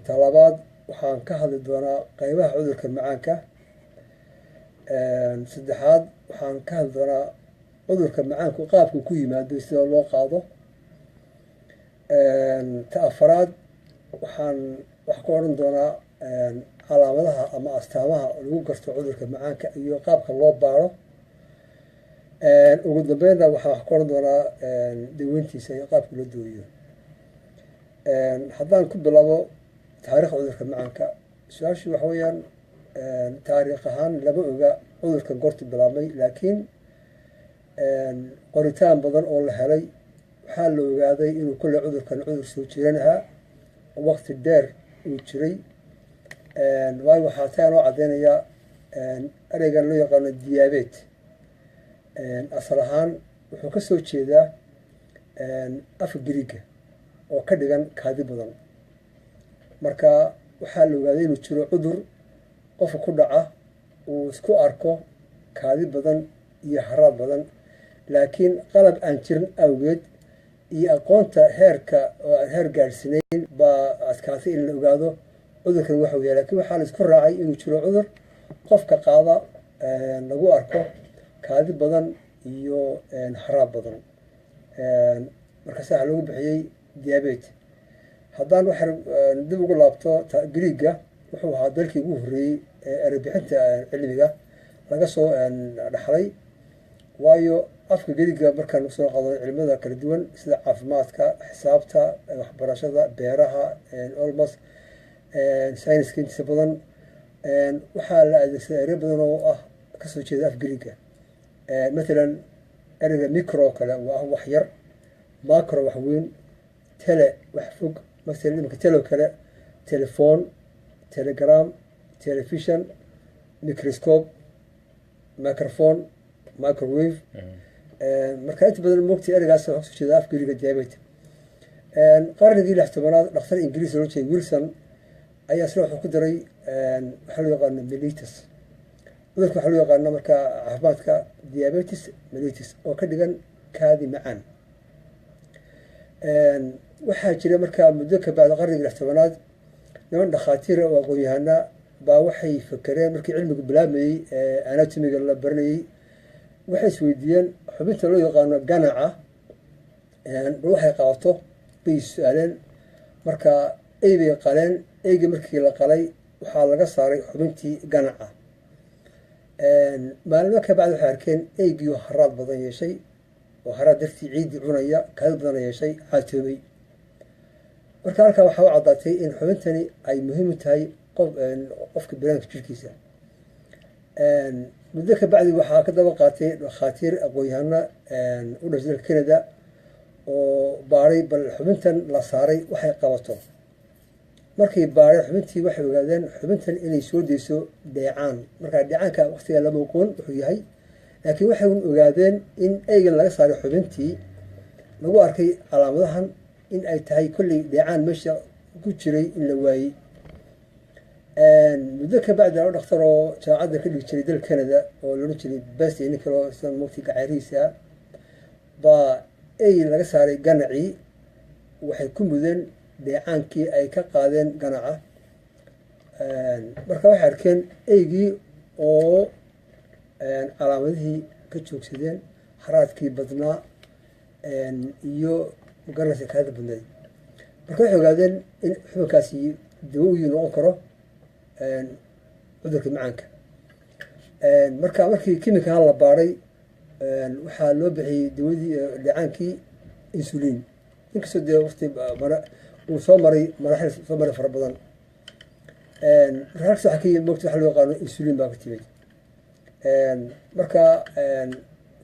talabaad waxaan ka hadli doonaa qaybaha cudurka macaanka. saddexaad waxaan ka hadli doonaa cudurka macaanku qaabku ku yimaado sida loo qaado. ta afaraad waxaan wax ka odhan doonaa calaamadaha ama astaamaha lagu garto cudurka macaanka iyo qaabka loo baaro. ugu dambeynna waxaan wax ka odhan doonaa daweyntiisa iyo qaabka loo daweeyo. haddaan ku bilaabo taariikhda cudurka macaanka, su-aashu waxa weeyaan taariikh ahaan lama oga cudurka goortu bilaabmay, laakiin qoritaan badan oo la helay waxaa la ogaaday inuu kolle cudurkan cudur soo jiran ahaa oo waqti dheer uu jiray. waayo waxaa taa noo caddeynaya ereygan loo yaqaano diaabet. asal ahaan wuxuu ka soo jeedaa afka giriga oo ka dhigan kaadi badan. marka waxaa la ogaaday inuu jiro cudur qofka ku dhaca uu isku arko kaadi badan iyo haraad badan, laakiin qalab aan jirin awgeed iyo aqoonta heerka oo aan heer gaadhsiinayn baa adkaatay in la ogaado cudurkan waxa weya. lakiin waxaa la isku raacay inuu jiro cudur qofka qaada lagu arko kaadi badan iyo haraad badan. markaas waxaa lagu bixiyey diabet. haddaan waxa dib ugu laabto griiga, wuxuu ahaa dalkii ugu horreeyey ee erebixinta cilmiga laga soo dhaxlay. waayo afka griiga markaan usoo qaadan cilmada kala duwan sida caafimaadka, xisaabta, waxbarashada, beeraha, almost sayniska intiisa badan waxaa la adeegsaday erey badan oo ah kasoo jeeda af griiga. matalan ereyga micro oo kale waa wax yar, macro wax weyn, tele wax fog. masalan iminka tele oo kale telephone, telegram, television, microscope, microphone, microwave. marka inta badan moogtay ereygaas waxaa kasoo jeeda af griiga diabet. qarnigii 16aad dhakhtar ingiriis loo jeeday wilson ayaa isna wuxuu ku daray waxaa loo yaqaano mellitus. cudurka waxaa loo yaqaano marka caafimaadka diabetes mellitus oo ka dhigan kaadi macaan. waxaa jira markaa muddo ka bacda qarnigii 16aad niman dhakhaatiira oo aqoon-yahana baa waxay fakereen markii cilmigu bilaabmayey anatomiga la baranayey, waxay isweydiiyeen xubinta loo yaqaano ganaca waxay qabato bay su-aaleen. marka ey bay qaleen, eyga markii la qalay waxaa laga saaray xubintii ganaca. maalimo ka bacdi waxay arkeen eygiioo haraad badan yeeshay oo haraad dartii ciiddii cunaya, kaadi badana yeeshay, caatoobay. marka halkaa waxaa u caddaatay in xubintani ay muhiim u tahay qofka banaanka jirkiisa. muddo ka bacdi waxaa ka daba qaatay dhakhaatiir aqoon-yahana u dhashay dalka canada oo baaray bal xubintan la saaray waxay qabato. markay baareen xubintii waxay ogaadeen xubintan inay soo deyso dheecaan. markaa dheecaanka waqtiga lama aqoon wuxuu yahay, laakiin waxay ogaadeen in eygan laga saaray xubintii lagu arkay calaamadahan in ay tahay kolley dheecaan meesha ku jiray in la waayey. muddo ka bacdi laba dhakhtar oo jaamacadda ka dhigi jiray dalka canada oo loodhan jiray basti nin kaloo sida mogti gacaarihiisa baa ey laga saaray ganacii waxay ku mudeen dheecaankii ay ka qaadeen ganaca. marka waxay arkeen eygii oo calaamadihii ka joogsadeen, haraadkii badnaa iyo magaranaysa kaada badnayd. marka waxay ogaadeen in xubinkaasi dawoyi noqon karo cudurka macaanka. markii kimikahan la baaray waxaa loo bixiyey dawadii dheecaankii insulin, inkastoo dee waqti uu soo maray maraxil soo maray fara badan. markaas waxaa ka yimid mogta waxa loo yaqaano insulin baa ka timid. marka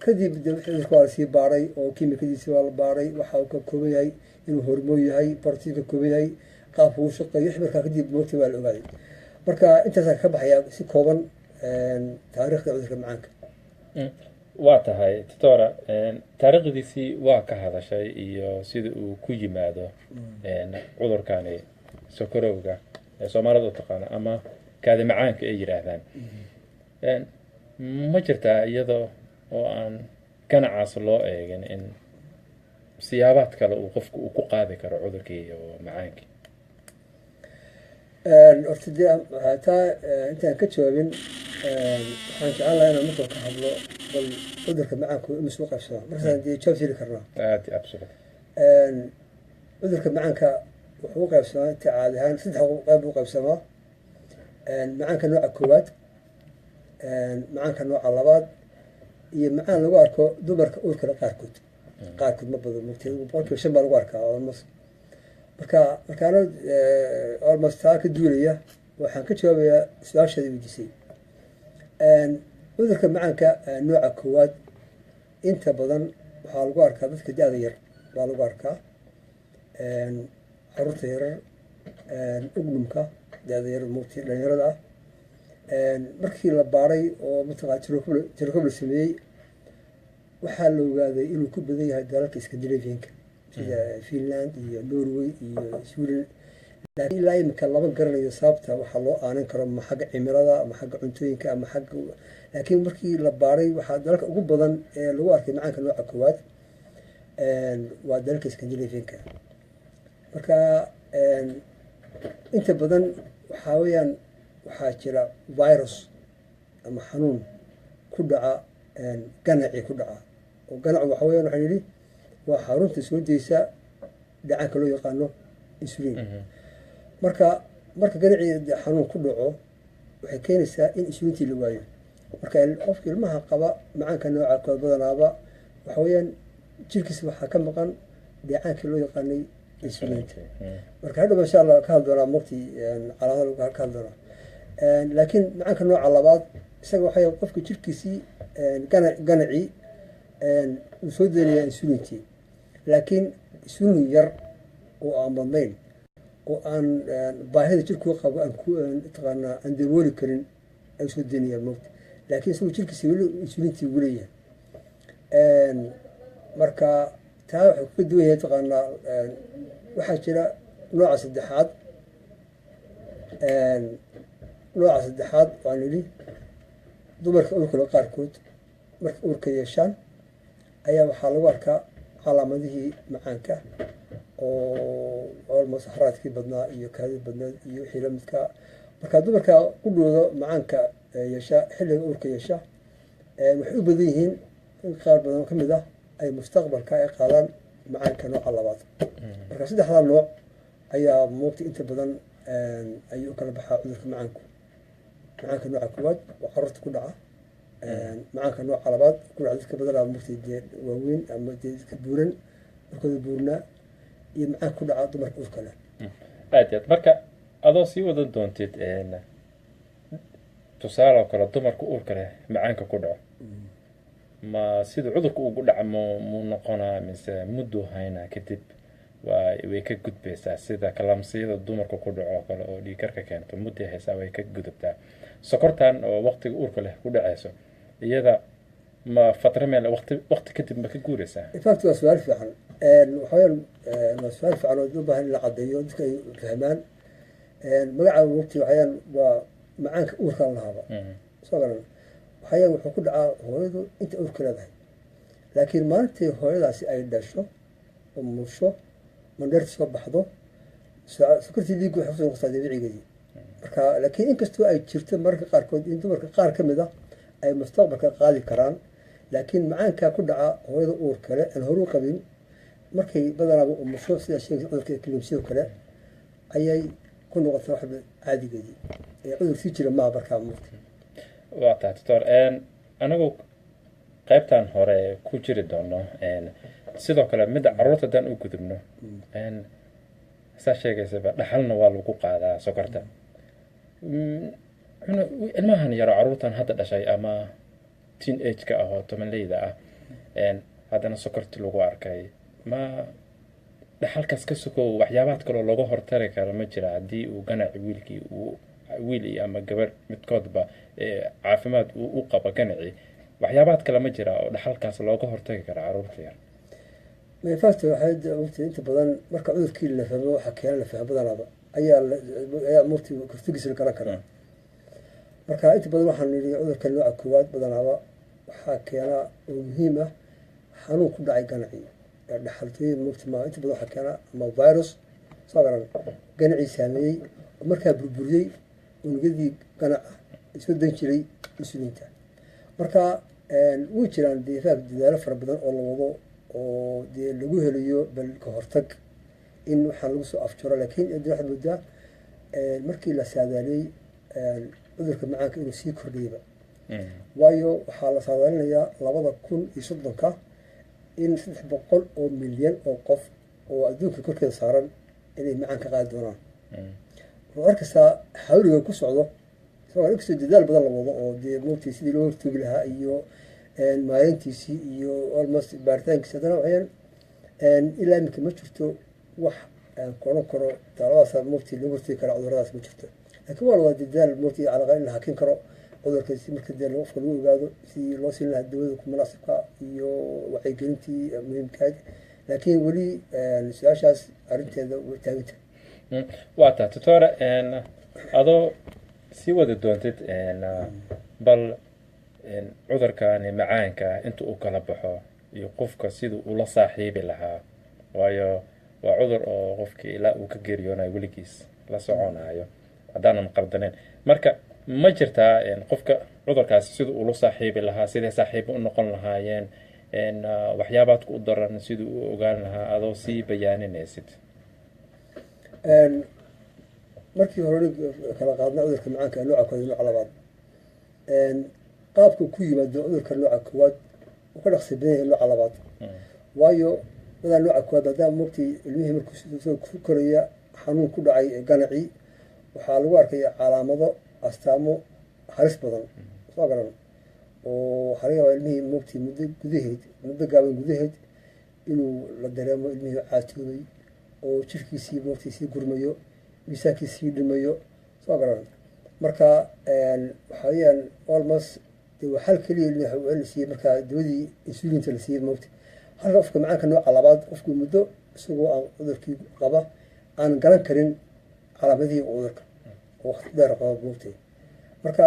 kadib cudurka waa lasii baaray oo kimikadiisi waa la baaray, waxa uu ka kooban yahay inuu hormoon yahay, bartiin ka kooban yahay, qaabka uu shaqeeyo. markaa kadib mogta waa la ogaaday. marka intaasaan ka baxayaa si kooban taariikhda cudurka macaanka. waa tahay doctora, taariikhdiisii waa ka hadashay iyo sida uu ku yimaado cudurkani sokorowga ee soomaalida u taqaano ama kaadi macaanka ay yidhaahdaan. ma jirtaa iyadoo oo aan ganacaas loo eegin in siyaabaad kale uu qofku uu ku qaadi karo cudurkii iyo macaankii? horta dee taa intaan ka jawaabin waxaan jeclaan lahaa inaan markoo ka hadlo bal cudurka macaanku imis u qaybsama markaasaan dee jawaab heli karnaa cudurka macaanka wuxuu u qaybsamaa inta caadi ahaan 3 qayb u qaybsamaa macaanka nooca koowaad macaanka nooca labaad iyo macaan lagu arko dumarka uurka leh qaarkood ma badan mugtay 5% baa lagu arkaa almost markaana almost taa ka duulaya waxaan ka jawaabayaa su-aashaada weydiisay cudurka macaanka nooca koowaad inta badan waxaa lagu arkaa dadka da-da yar baa lagu arkaa caruurta yarar ugnumka da-da yar mugtay dhalinyarada ah markii la baaray oo mataqaa tirokob la sameeyey waxaa la ogaaday inuu ku badan yahay dalalka Scandinavian-ka sida Finland iyo Norway iyo Sweden laakiin ilaa imika lama garanayo sababta waxaa loo aanan karo ma xagga cimilada ama xagga cuntooyinka ama xagga laakiin markii la baaray waxaa dalalka ugu badan ee lagu arkay macaanka nooca koowaad waa dalalka Scandinavian-ka marka inta badan waxaa weeyaan waxaa jira virus ama xanuun ku dhaca ganacii ku dhaca oo ganacu waxa weeyaan waxaan yidhi waa xarunta soo deysa dhacaanka loo yaqaano insulin marka ganacii xanuun ku dhaco waxay keenaysaa in insulintii la waayo marka qofka ilmaha qaba macaanka nooca koowaad badanaaba waxa weeyaan jirkiisa waxaa ka maqan dhacaankii loo yaqaanay insulinta marka hadhow insha allah ka hadli doonaa mugtii calaamada ka hadli doonaa laakiin macaanka nooca labaad isaga waxay qofka jirkiisii ganacii uu soo deenayaa insulintii laakiin insulin yar oo aan badnayn oo aan baahida jirku qabo aan ku taqaanaa aan dabooli karin ay soo deenayaan mugti laakiin isagoo jirkiisa weli insulintii ugu leeyahay marka taa waxay kaga duwan yahay taqaanaa waxaa jira nooca saddexaad waan nidhi dumarka uurka leh qaarkood marka uurka yeeshaan ayaa waxaa lagu arkaa calaamadihii macaanka oo almost haraadkii badnaa iyo kaadii badneed iyo wixii la midkaa marka dumarka ku dhoodo macaanka yeesha xilliga uurka yeesha waxay u badan yihiin in qaar badan ka mid ah ay mustaqbalka ay qaadaan macaanka nooca labaad marka saddexdaa nooc ayaa moogta inta badan ayuu kala baxaa cudurka macaanka nooca koowaad waa carruurta ku dhaca macaanka nooca labaad ku dhaca dadka badanaa moogtay dee waaweyn ama dee dadka buuran markooda buurnaa iyo macaanka ku dhaca dumarka uurka leh aad iyo aad marka adoo sii wadan doontid tusaale oo kale dumarka uurka leh macaanka ku dhaco ma sida cudurka ugu dhaca mu noqonaa mise muddo haynaa kadib way ka gudbaysaa sida kalaamsiyada dumarka ku dhaco kale oo dhiigkarka keento mudday haysaa way ka gudubtaa sokortan oo waqtiga uurka leh ku dhacayso iyada ma fatra meel waqti kadib ma ka guuraysaa in fact waa su-aal fiican waxaweyaan waa su-aal fiican oo u baahan in la caddeeyo dadka ay fahmaan magaca waqti waxayaan waa macaanka uurka lahaaba soo garan waxayaan wuxuu ku dhacaa hooyadu inta uurka leedahay laakiin maalintii hooyadaasi ay dhasho oo musho mandheerta soo baxdo sokortii dhiigga waxay kusoo noqotaa dabiicigeedii marka laakiin inkastoo ay jirto mararka qaarkood in dumarka qaar ka mid ah ay mustaqbalka qaadi karaan laakiin macaankaa ku dhaca hooyada uur kale aan horuu qabin markay badanaaba umusho sida sheegaysa cudurka eklimsiyada kale ayay ku noqotaa waxba caadigeedii cudur sii jira maaha markaa mugta waa tahay doctor anagu qaybtan hore ku jiri doono sidoo kale midda carruurta haddaan u gudubno saa sheegaysaba dhaxalna waa lagu qaadaa sokorta ilmahan yaro carruurtan hadda dhashay ama teen age-ka ah oo tobanleyda ah haddana sokorti lagu arkay ma dhaxalkaas ka sokow waxyaabaad kaloo looga hortari karo ma jira haddii uu ganaci wiilkii uu wiil iyo ama gabar midkoodba caafimaad u qabo ganaci waxyaabaad kale ma jira oo dhaxalkaas looga hortagi karo carruurta yar mafaata waxay inta badan marka cudurkii la fahmo waxa keena la fahmo badanaaba ayaa murti kartigiisa la garan karaa marka inta badan waxaan nidhi cudurka nooca koowaad badanaaba waxaa keena oo muhiim ah xanuun ku dhacay ganaci dhaxaltooyin murti ma inta badan waxaa keena ama virus soo garan ganacii saameeyey markaa burburiyey unugyadii ganaca isku dan jiray insulinta. marka way jiraan dee dadaalo fara badan oo la wado oo dee lagu helayo bal ka hortag in waxaan lagu soo afjaro, laakiin waxaad moodaa markii la saadaaliyey cudurka macaanka inuu sii kordhayba. waayo waxaa la saadaalinayaa 2030 in 300 oo milyan oo qof oo adduunka korkeeda saaran inay macaanka qaadi doonaan. waxaad arkaysaa xawliga ku socdo isagoo inkastoo dadaal badan la wado oo dee moogtii sidii loo hortoogi lahaa iyo maalintiisii iyo almost baaritaankiisi, haddana waxayaan ilaa iminka ma jirto wax koran karo daaladaas moogtii lagu hortoogi kara cuduradaas ma jirto. laakiin waa la wada dadaal moogtii calaqal in la hakin karo cudurkaasi marka dee qofka lagu ogaado sidii loo siin lahaa dawada ku munaasibka iyo wacyigelintii muhiimkaad. laakiin weli su-aashaas arrinteeda way taaganta. waa taa doctore, adoo sii wadi doontid bal cudurkani macaanka inta uu kala baxo iyo qofka siduu ula saaxiibi lahaa, waayo waa cudur oo qofkii ilaa uu ka geeriyoonayo weligiis la soconayo haddaanan qaldaneyn. marka ma jirtaa qofka cudurkaasi siduu ula saaxiibi lahaa, siday saaxiibo u noqon lahaayeen, waxyaabaad ku daran siduu u ogaan lahaa adoo sii bayaaninaysid? markii hore kala qaadna cudurka macaanka nooca koowaad nooca labaad, qaabka ku yimaado cudurka nooca koowaad uu ka dhaqsi badan yahay nooca labaad. waayo dadaa nooca koowaad maadaama moogtii ilmihii markuu ku koraya xanuun ku dhacay ganacii, waxaa lagu arkaya calaamado astaamo halis badan soo garan oo waxaa laga yaabaa ilmihii moogtii muddo gaaban gudaheed inuu la dareemo ilmihii caatoobay oo jirkiisii moogtii sii gurmayo, miisaankii sii dhimayo soo garan. marka waxaa weyaan almost dee waa xal keliya la siiyey markaa dawadii insulinta la siiyey moogti. halka qofka macaanka nooca labaad qofku muddo isagoo aan cudurkii qaba aan garan karin calaamadihii cudurka oo waqti dheer qaba moogtay. marka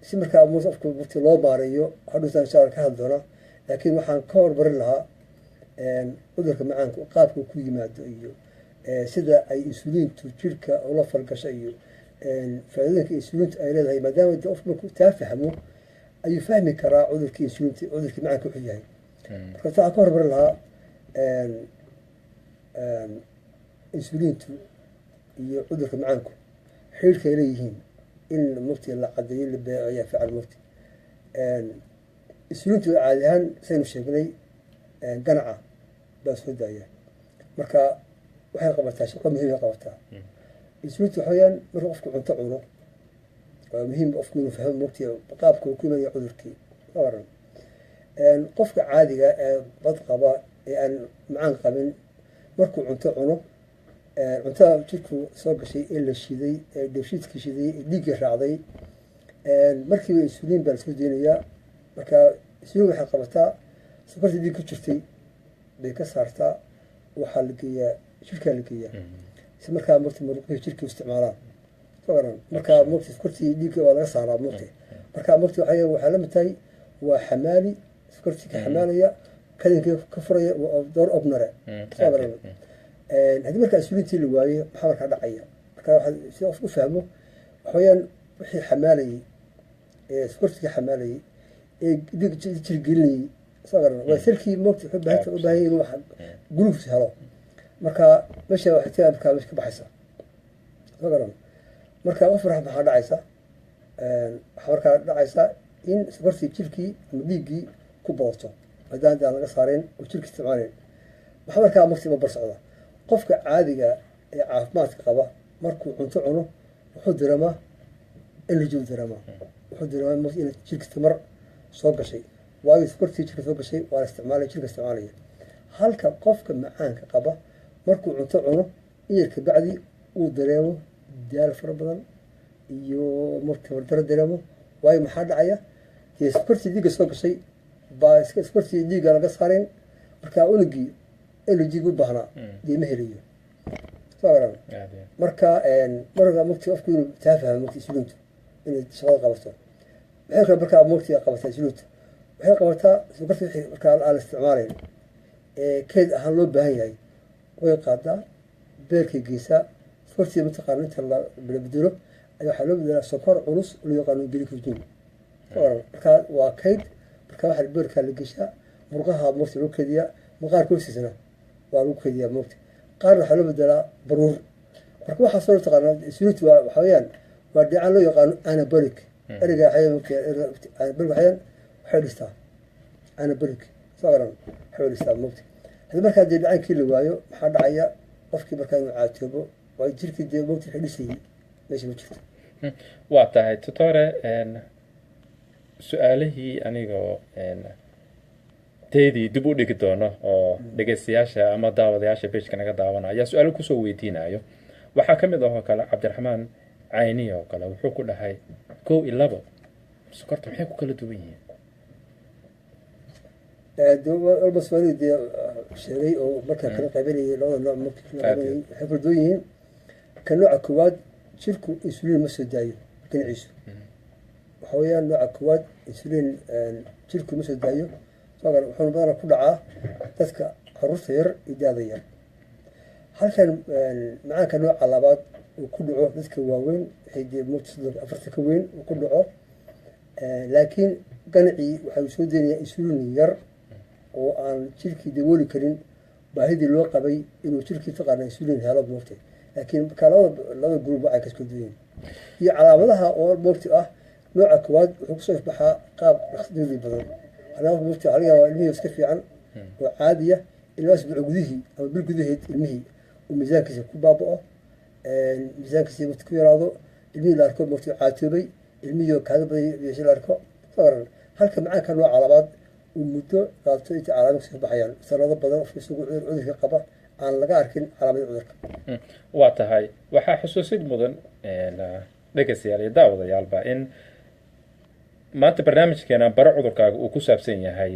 si markaa qofka moogti loo maareeyo hadhuutaan insha alla ka hadli doonaa, laakiin waxaan ka hormarin lahaa cudurka macaanka qaabka ku yimaado iyo sida ay insuliintu jirka ula falgasha iyo faa'iidooyinka insuliintu ay leedahay. maadaama qofku markuu taa fahmo ayuu fahmi karaa cudurkii macaanka wuxuu yahay. marka waxaan ka hormarin lahaa insuliintu iyo cudurka macaanku xiriirka ay leeyihiin in moogti la cadeeyo la beeco ayaa fiican moogti. insuliintu caadi ahaan saynu sheegnay ganaca baa soo daaya, marka waxay qabataa shaqo muhiim ay qabataa. insuliintu waxa weyaan marka qofku cunto cuno waa muhiim qofku inuu fahmo moogti qaabka uu ku imanaya cudurkii waran. qofka caadiga ee bad qaba ee aan macaan qabin markuu cunto cuno, cuntada jirku soo gashay ee la shiday ee dheefshiidkii shiday ee dhiiggii raacday, markiiba insuliin baa lasoo deynayaa. marka insuliin waxay qabataa sokortii dhiig ku jirtay bay ka saartaa, waxaa la geeyaa jirkaa la geeyaa si markaa moogti muruqihii jirka isticmaalaan soo garan. marka moogti sokortii dhiigga waa laga saaraa moogti. marka moogti waxaa la mid tahay waa xamaali sokortii ka xamaalaya kadinkii ka furaya door obnare soo garan. haddii markaa insuliintii la waayo maxaa markaa dhacaya? marka si qofku u fahmo waxa weyaan wixii xamaalayay ee sokortii ka xamaalayay ee dhiig jir gelinayay soo garan waa selkii moogti wuxuu u baahan yahay inuu guluufs helo. marka meesha waxay tagaa markaa meesha ka baxaysa soo garan. marka qof rax maxaa dhacaysa? waxaa markaa dhacaysa in sokortii jirkii ama dhiiggii ku badato maadaama aan laga saarayn oo jirka isticmaalayn. waxaa markaa moogti babar socda. qofka caadiga ee caafimaadka qaba markuu cunto cuno wuxuu dareemaa energy dareemaa, wuxuu dareemaa moogti in jirka tamar soo gashay, waayo sokortii jirka soo gashay waa la isticmaalaya jirka isticmaalaya. halka qofka macaanka qaba markuu cunto cuno in yar kabacdi uu dareemo daal fara badan iyo moogti tamardaro dareemo. waayo maxaa dhacaya? dee sokortii dhiigga soo gashay baa sokortii dhiigga laga saarayn, markaa unugii energy-ga u baahnaa dee ma helayo soo garan. marka marka moogti qofku inuu taa fahmo moogti insuliintu inay shaqada qabato. waxay kale markaa moogti qabataa insuliintu waxay qabataa sokortii wixii markaa aan la isticmaalayn ee keed ahaan loo baahan yahay way qaadaa beerkay geysaa sokortii mataqaana inta la bedelo ayaa waxaa loo bedelaa sokor culus loo yaqaano glycogen markaa waa kayd markaa waxaa beerkaa la geshaa murqaha moogta loo kediyaa maqaarka hoostiisana waa lagu kediyaa moogta qaarna waxaa loo bedelaa baruur marka waxaa soo taqaana insulinta waxa weeyaan waa dheecaan loo yaqaano anabolic ereyga anabolic waxay dhistaa anabolic soo garan waxay dhistaa moogta haddii markaa dee dhacaankii la waayo maxaa dhacaya qofkii markaa inuu caatoobo waa jirkii dee moogta waxay dhisayay meesha ma jirto waa tahay tutore su-aalihii anigoo teedii dib u dhigi doono oo dhegeystayaasha ama daawadayaasha bejka naga daawanaya ayaa su-aalo kusoo weydiinayo waxaa ka mid ahoo kale cabdiraxmaan cayni oo kale wuxuu ku dhahay 1 iyo 2 sokorta maxay ku kala duwan yihiin walba su-aalihii dee sheegay oo markaa kala qaybanayay labada nooc waxay kala duwan yihiin ka nooca koowaad jirku insulin ma soo daayo dhinaciisu waxa weeyaan nooca koowaad insulin jirku ma soo daayo wuxuuna badanaa ku dhacaa dadka caruurta yar iyo daada yar halkan macaanka nooca labaad uu ku dhaco dadka waaweyn waxay dee moogta 40 ka weyn uu ku dhaco laakiin ganacii waxay soo deynayaa insulin yar oo aan jirkii dabooli karin baahidii loo qabay inuu jirkii taqaana insulin helo moogta laakiin markaa labada group waxay kasoo duwan iyo calaamadaha oo moogta ah nooca koowaad wuxuu kusoo ifbaxaa qaab dhaqdoodi badan calaamada moogta waxaa laga yaabaa ilmihii iska fiican oo caadiya ilaa asbuuc gudihii ama bil gudaheed ilmihii uu miisaankiisa ku baaba'o miisaankiisa moogta ku yaraado ilmihii la arko moogta caatoobay ilmihii kaada badan yeeshay la arko soo halka macaanka nooca labaad uu muddo qaato inta calaamad kasoo baxayaan sanado badan qofka isagu cudurka qaba aan laga arkin calaamada cudurka waa tahay waxaa xusuusid mudan dhegeystayaal iyo daawadayaalba in maanta barnaamijkeena baro cudurkaaga uu ku saabsan yahay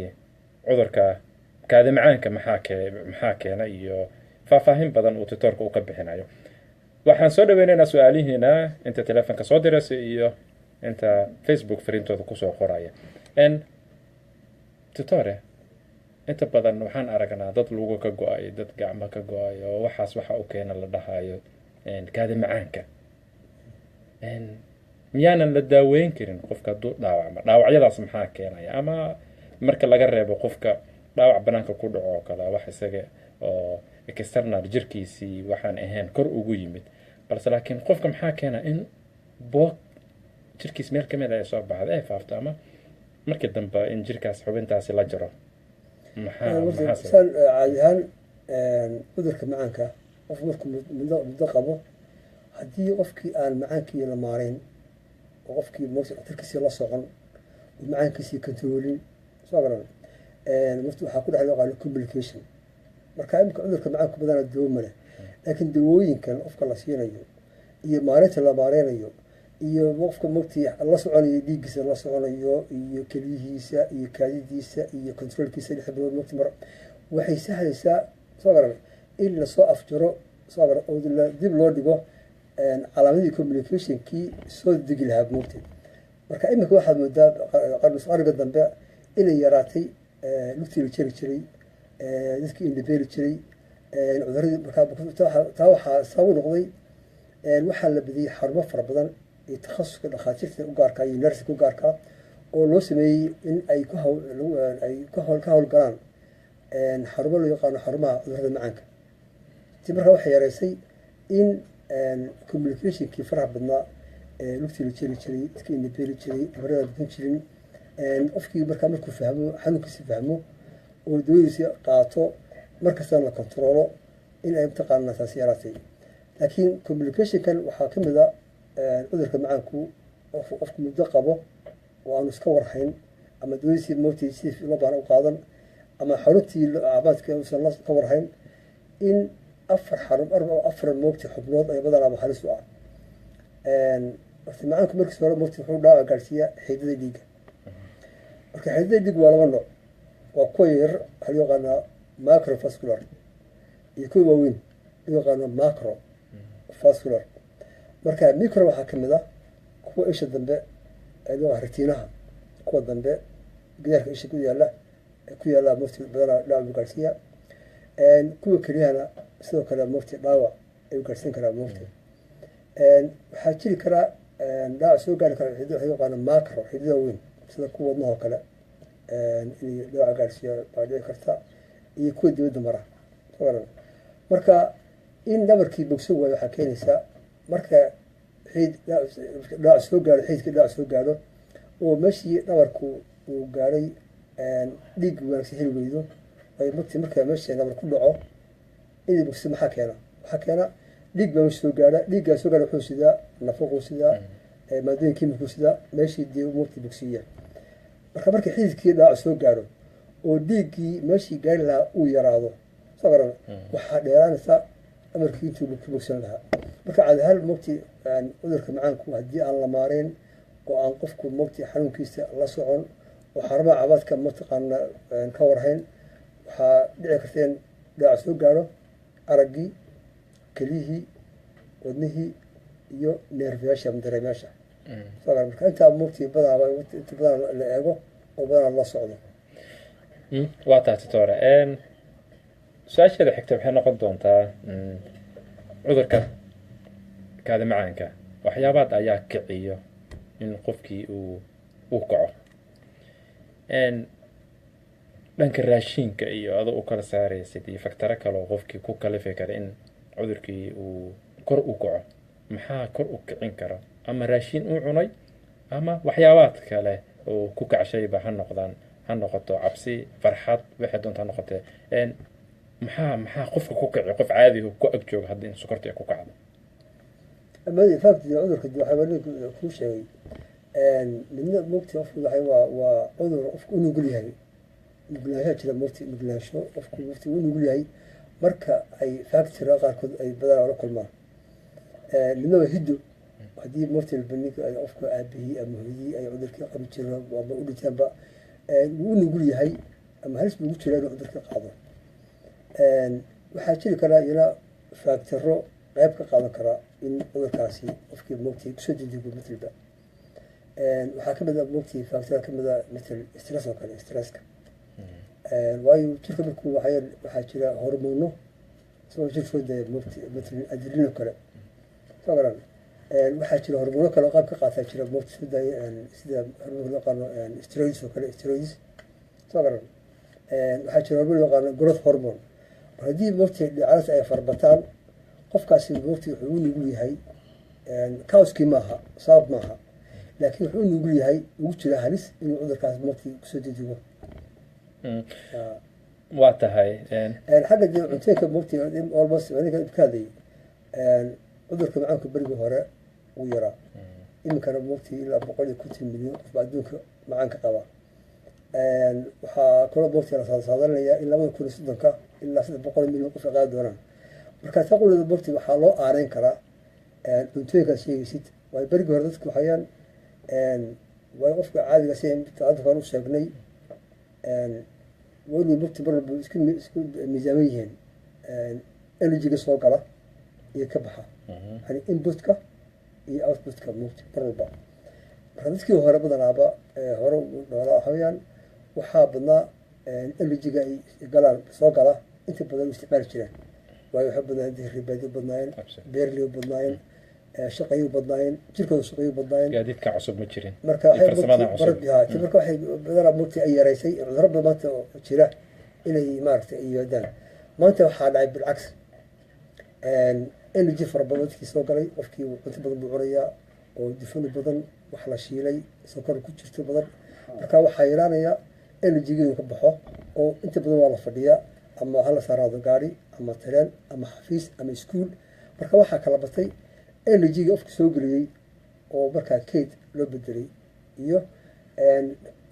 cudurka kaadi macaanka maxaa keena iyo faahfaahin badan uu tutorka uu ka bixinayo waxaan soo dhaweynaynaa su-aalihiina inta telefonka soo diraysa iyo inta facebook fariintooda kusoo qoraya tutore inta badan waxaan aragnaa dad lugu ka go-ay dad gacmo ka go-ay oo waxaas waxa u keena la dhahayo kaadi macaanka miyaanan la daaweyn karin qofka hadduu dhaawacma dhaawacyadaas maxaa keenaya ama marka laga reebo qofka dhaawac banaanka ku dhaco oo kale wax isaga oo external jirkiisii waxaan ahayn kor ugu yimid balse laakiin qofka maxaa keena in boog jirkiis meel kamid ay soo baxda ay faafto ama markii dambe in jirkaas xubintaasi la jiro caadi ahaan cudurka macaanka qof markuu muddo qabo haddii qofkii aan macaankii la maarayn oo qofkii tarkiisii la socon oo macaankiisii controlin soo garan waxaa ku dhex loo qaano communication marka imika cudurka macaanku badana dawo male laakiin dawooyinkan qofka la siinayo iyo maalinta la maareynayo iyo qofka mogtii la soconayo dhiiggiisa la soconayo iyo keliyihiisa iyo kaadidiisa iyo controlkiisa 6 bilood mogti mar waxay sahlaysaa soo garan in lasoo afjaro soo garan oo dib loo dhigo calaamadii communicationkii soo degi lahaa mogti marka imika waxaad moodaa qarniga dambe inay yaraatay lugtii la jeri jiray dadkii indhabeeli jiray cuduradii markaa taa waxaa sababu noqday waxaa la badiyey xarumo fara badan iyo takhasuska dhakhaatiirta u gaarkaa iyo nerska u gaarkaa oo loo sameeyey in ay ka howlgalaan xarumo loo yaqaano xarumaha cudurada macaanka ti markaa waxay yareysay in communicationkii faraha badnaa lugtii la jeri jiray dadkii indhabeeli jiray cuburada dukan jirin qofkii markaa markuu fahmo xanuunkiisi fahmo oo dawadiisi qaato markastana la controlo in ay mataqaana taasi yaraatay laakiin communicationkan waxaa ka mid a cudurka macaanku qofku muddo qabo oo aanu iska warhayn ama dawadiisii moogtii si loo baana u qaadan ama xaruntii caafimaadka uusan ka warhayn in 4 moogtii xubnood ay badanaaba halis u ah macaanku markiis hore moogtii wuxuu dhaawac gaarsiiyaa xiidada dhiigga marka xiidada dhiig waa 2 nooc waa kuwa yar waxaa loo yaqaanaa microvascular iyo kuwa waaweyn loo yaqaano macrovascular marka micro waxaa ka mid ah kuwa isha dambe ee retiinaha kuwa dambe gidaarka isha ku yaala mufti badanaa dhaawac gaarsiiya kuwa keliyahana sidoo kale mufti dhaawac ay gaarsiin karaa mufti waxaa jiri karaa dhaawac soo gaari kara xidid waxay yaqaana macro xidida weyn sida kuwa wadnahoo kale inay dhaawac gaarsiiya baa dhici karta iyo kuwa dibadda mara marka in dhabarkii bogso waayo waxaa keenaysaa marka dhaawac soo gaaro xididkii dhaawac soo gaaro oo meeshii dhabarku uu gaaray dhiig wanaagsan heli weydo ay mati markaa meesha dhabar ku dhaco inay bogso maxaa keena waxaa keena dhiig baa soo gaara dhiiggaa soo gaara wuxuu sidaa nafaquu sidaa maadooyin kimikuu sidaa meeshii dee mugti bogsiiya marka markii xididkii dhaawac soo gaaro oo dhiiggii meeshii gaari lahaa uu yaraado soo garan waxaa dheeraanaysa amarkii intuu ku bogsan lahaa marka cadahaal mugti cudurka macaanku haddii aan la maarayn oo aan qofku mugti xanuunkiisa la socon oo xarumaha caabaadka mataqaana ka warhayn waxaa dhici karta in dhaawac soo gaaro araggii keliyihii wadnihii iyo neerfayaasha ama dareemayaasha marka intaa mugti badanaba inta badan la eego oo badan la socdo waa tahay doctor su-aasheeda xigta waxay noqon doontaa cudurka kaadi macaanka waxyaabaad ayaa kiciyo in qofkii uu kaco dhanka raashinka iyo ado u kala saaraysid iyo faktaro kale oo qofkii ku kalifi kara in cudurkii uu kor u kaco maxaa kor u kicin kara ama raashin uu cunay ama waxyaabaad kale oo ku kacshayba ha noqoto cabsi farxad waxay doonta ha noqotee maxaa qofka ku kici qof caadi ku ag jooga haddii in sokorta ay ku kacdo cudurka waxaa kuu sheegay midna mugti qofku waa cudur qofku u nugul yahay nuglaanshaa jira mugti nuglaansho qofku mugti u nugul yahay marka ay factora qaarkood ay badan ola kulmaan midna waa hiddo haddii mugti baniga ay qofka aabihii ama hooyadii ay cudurkii qabi jiro ama u dhintaanba wuu u nugul yahay ama halis buu ugu jiraa inuu cudurka qaado waxaa jiri karaa iyana factaro qayb ka qaadan karaa in cudurkaasi qofkii mugti kusoo dejigo matalba waxaa kamid a mugti factora kamid a matal stress oo kale stresska waayo jirka markuu waxaa jira hormoono isagoo jirka soo daya mugti matal adrenal kale soo garan waxaa jira hormoono kale oo qayb ka qaataa jira mugti soo daaya sida hormoon loo yaqaano steroids oo kale steroids soo garan waxaa jira hormoon loo yaqaano growth hormone haddii mugti dhicalas ay farbataan qofkaasi mugti wuxuu u nugul yahay causkii maaha sabab maaha laakiin wuxuu u nugul yahay ugu jira halis inuu cudurkaas mugti kusoo dejigo waa tahay xagga dee cuntooyinka mugti almost ninka ka hadlayay cudurka macaanka berigii hore wuu yaraa iminkana mugti ilaa 150 milyan qofba adduunka macaanka qaba waxaa kaloo mugti la saadaalinayaa in 2030 ilaa 300 milyan qof qaadi doonaan marka taqulida mugti waxaa loo aaneyn karaa cuntooyinkaad sheegaysid waayo berigii hore dadku waxayaan way qofka caadiga si hadda hore u sheegnay weli mugti mar walba isku miisaaman yihiin energyga soo gala iyo ka baxa yani inputka iyo outputka mugti mar walba marka dadkii hore badanaaba hore noolaa waxaweyaan waxaa badnaa energyga ay galaan soo gala inta badan u isticmaali jireen waayo waxay badnaayeen ribaadi badnaayeen beerli badnaayeen shaqay u badnaayeen jirkooda shaqay u badnaayeen gaadiidka cusub ma jirin marka waxay badanaa mugti ay yaraysay cudurro badan maanta jira inay maaragtay ay yimaadaan maanta waxaa dhacay bilcaks energy fara badan dadkii soo galay qofkii cunto badan buu cunayaa oo dufano badan wax la shiilay sokor ku jirto badan marka waxaa yaraanaya energygii inuu ka baxo oo inta badan waa la fadhiyaa ama hala saaraado gaari ama tareen ama xafiis ama iskuul marka waxaa kala batay energyga qofka soo geliyey oo markaa kate loo bedelay iyo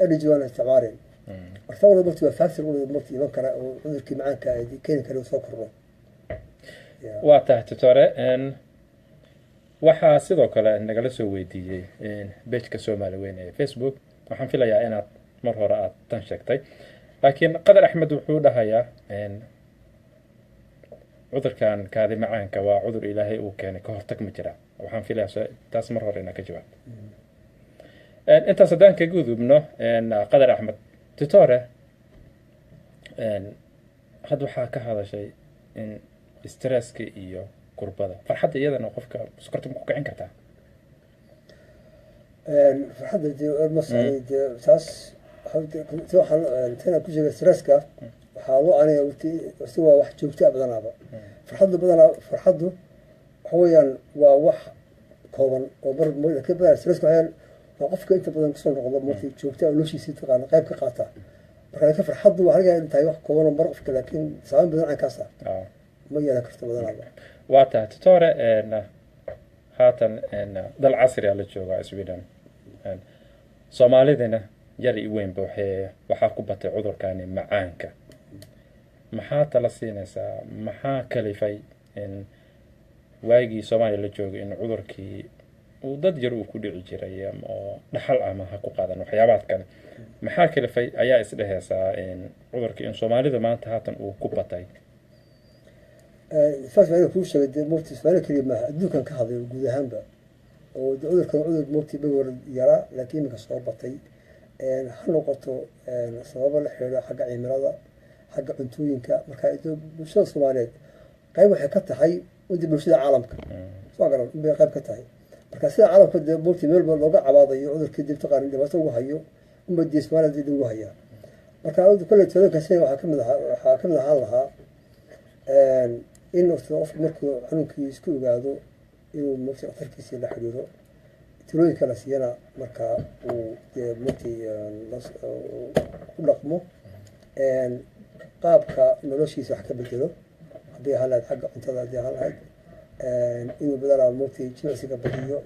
energy waana isticmaaleen marka wada mugti waa factor wada mugti iman kara oo cudurkii macaanka ay keeni kara soo kordho waa tahay tutore waxaa sidoo kale nagala soo weydiiyey bejka Soomaali weyn ee Facebook waxaan filayaa inaad mar hore aad tan sheegtay laakiin qadar axmed wuxuu dhahayaa cudurkan kaadi macaanka waa cudur ilaahay uu keenay ka hortag ma jira waxaan filayaa taas mar hore inaad ka jawaabto intaas haddaan ka gudubno qadar axmed tutore hadda waxaa ka hadashay in stresska iyo kurbada farxadda iyadana qofka sokorta ma ku kicin kartaa farxadda dee masani dee taas waxaan tana ku sheegay stresska waxaa loo aniga si waa wax joogtaa badanaaba farxaddu waxa weeyaan waa wax kooban oo mar ka badan stresska waxaan waa qofka inta badan kusoo noqdo markii joogtaa noloshiisii taqaana qayb ka qaata marka laakiin farxaddu waa laga yaabaa tahay wax kooban oo mar qofka laakiin saameyn badan aan kaasa ma yeelan karto badanaaba waa tahay tutore haatan dal casri la joogaa Sweden Soomaalidana yar iyo weynba waxaa ku batay cudurkani macaanka maxaa tala siinaysaa maxaa kalifay in waagii Soomaaliya la joogay in cudurkii uu dad yar uu ku dhici jiray oo dhaxal ama ha ku qaadan waxyaabaad kale maxaa kalifay ayaa isdhehaysaa in cudurkii in Soomaalida maanta haatan uu ku batay فاش كل شيء موتي فانا كلمة أدوك كان كهذا وجود هنبا وعذر كان عذر موتي بور يرى لكن كصوبتي حنقطه صواب الحيرة حق عمرضة حق عنتوين كا مركايدو بشو صوماليد قايم حكت هاي ودي بشو عالمك صقر بقايم كتاي مركز عالم كده موتي ميل بلوقع عباضي عذر كده تقارن ده بس هو هيو ومدي اسمه دي هو هيا مركز كل التلوك كسي وحاكم لها إنه في مركو عنك يسكوا قاعدوا إنه مركز أثركيسي لحدوده تلوي كلا سيانا مركا ومتي ولقمه قابك نلوشي سحك بدله بيها هلا حق أنت ذا هلا إنه بدل الموتي تلوسي كبديه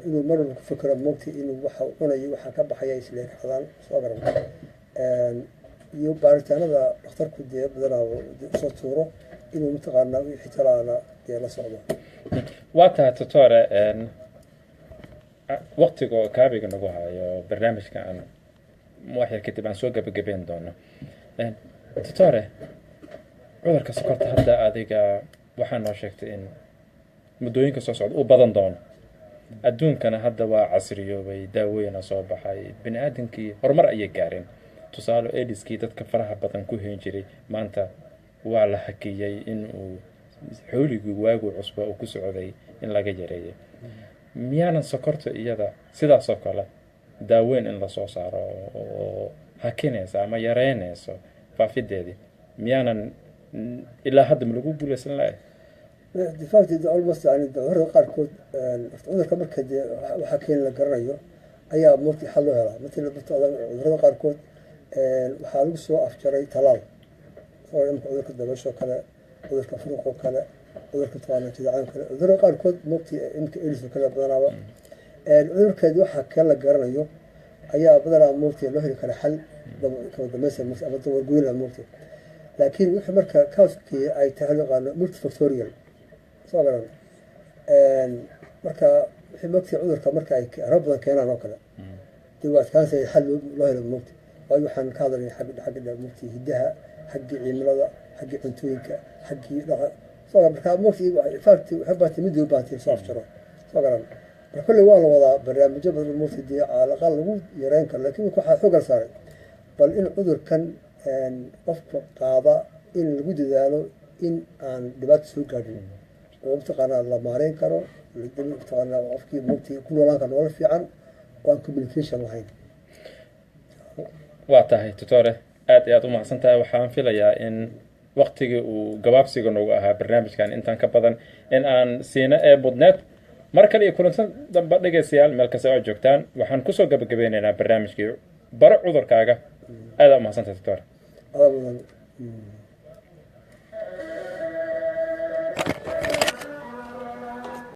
إنه مرة فكر الموتي إنه وحنا يوحى كب حياة سليك حضان صغر يبارتنا ذا اختار كده بدل صوت صوره إنه متقارنا ويحتلانا دي لا صعبة. وقتها تطورة وقتك كابيك نقولها يا برنامج كان واحد كتب عن سوق بجبين دونه. تطورة عذر كسكرت هذا أديك وحنا شكت إن مدوين كسوسعد وبدن دون. الدون كان هذا وعصري ويداوينا صباح هاي بني آدم كي هرمر أي كارين. tusaale eediskii dadka faraha badan ku heen jiray maanta waa la hakiyay in uu xooligu waagu cusba uu ku socday in laga yareeyo miyaanan sokorta iyada sidaas oo kale daaweyn in la soo saaro oo hakinaysa ama yareynayso faafideedii miyaanan ilaa hadda ma lagu guulaysan lahayn difaactii almost yani cudurada qaarkood cudurka marka waxa keen la garanayo ayaa markii xal loo helaa midna cudurada qaarkood waxaa lagu soo afjaray talaal oo imka cudurka dabasho kale cudurka furuqo kale cudurka tawaanada jidacaan kale cudurada qaarkood markii imka eliso kale badanaaba cudurkeed waxaa kale la garanayo ayaa badanaa moogtay loo heli kara xal kala dambaysa ama dawargoyn la moogtay laakiin wixii marka kaaskii ay tahay loo yaqaano multifactorial soo garan marka wixii moogtay cudurka marka ay arab badan keenaan oo kale dee waa adkaansa xal loo helo moogtay waayo waxaan ka hadalnay xagga moogtay hiddaha xagga cimilada xagga cuntooyinka xaggii dhaqa soo marka moogtay faagti waxay baatay mid u baatay soo afjaro soo garan كل واحد وضع برنامج بدل المرتدي على الأقل هو يرين كله لكن يكون حاجة صار بل إن عذر كان أفق قاضى إن الوجود ذاله إن عن دبات سوق قادم وبتقنا الله مارين كرو اللي بتقنا أفكي مرتي كل واحد كان ولا في عن وان كوميونيكيشن وهين وقتها تطوره أدي مع سنتها وحام في ليا إن وقتي وجواب سيجنوها برنامج كان إنتان كبدن إن عن سينا بدنت markale iyo kulantan damba dhageystayaal meel kasta oo joogtaan waxaan ku soo gabagabeynaynaa barnaamijkii baro cudurkaaga aad u mahadsantahay doctor